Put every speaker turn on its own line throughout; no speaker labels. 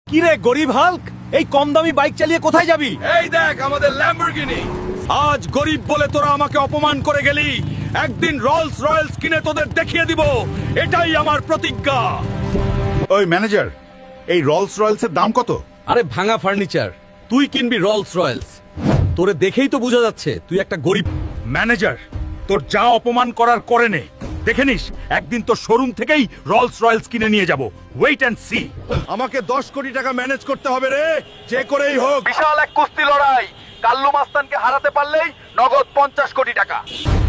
কিরে গরিব হাল্ক, এই কম দামি বাইক চালিয়ে কোথায় যাবি?
এই দেখ আমাদের ল্যাম্বরগিনি। আজ গরিব বলে তোরা আমাকে অপমান করে গেলি, একদিন রোলস রয়েলস কিনে তোদের দেখিয়ে দিব, এটাই আমার প্রতিজ্ঞা।
ওই ম্যানেজার, এই রোলস রয়েলসের দাম কত?
আরে ভাঙা ফার্নিচার, তুই কিনবি রোলস রয়েলস? তোরে দেখেই তো বোঝা যাচ্ছে তুই একটা গরিব।
ম্যানেজার, তোর যা অপমান করার করে নে, দেখে নিস একদিন তো শোরুম থেকেই রোলস রয়েলস কিনে নিয়ে যাব। Wait and see. আমাকে 10 কোটি টাকা ম্যানেজ করতে হবে রে, যে করেই হোক।
বিশাল এক কুস্তি লড়াই, কাল্লু মাস্তানকে হারাতে পারলেই নগদ 50 কোটি টাকা।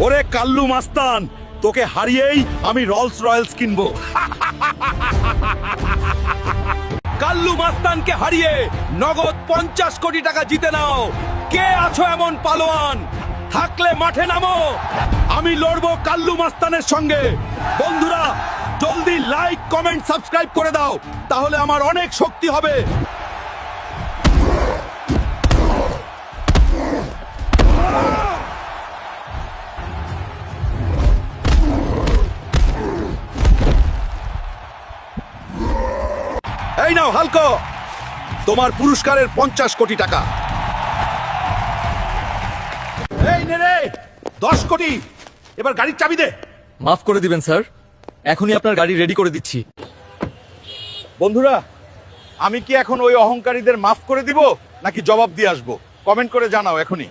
ওরে কাল্লু মাস্তান, তোকে হারিয়েই আমি রোলস রয়েলস কিনবো।
কাল্লু মাস্তানকে হারিয়ে নগদ 50 কোটি টাকা জিতে নাও। কে আছো এমন পালোয়ান? থাকলে মাঠে নামো,
আমি লড়বো কাল্লু মাস্তানের সঙ্গে। বন্ধুরা, জলদি লাইক কমেন্ট সাবস্ক্রাইব করে দাও, তাহলে আমার অনেক শক্তি হবে। এই নাও হালকো, তোমার পুরস্কারের 50 কোটি টাকা। এই নে রে, 10 কোটি। এবার গাড়ির চাবি দে।
মাফ করে দিবেন স্যার, এখনই আপনার গাড়ি রেডি করে দিচ্ছি।
বন্ধুরা, আমি কি এখন ওই অহংকারীদের মাফ করে দিব নাকি জবাব দিয়ে আসবো? কমেন্ট করে জানাও এখনই।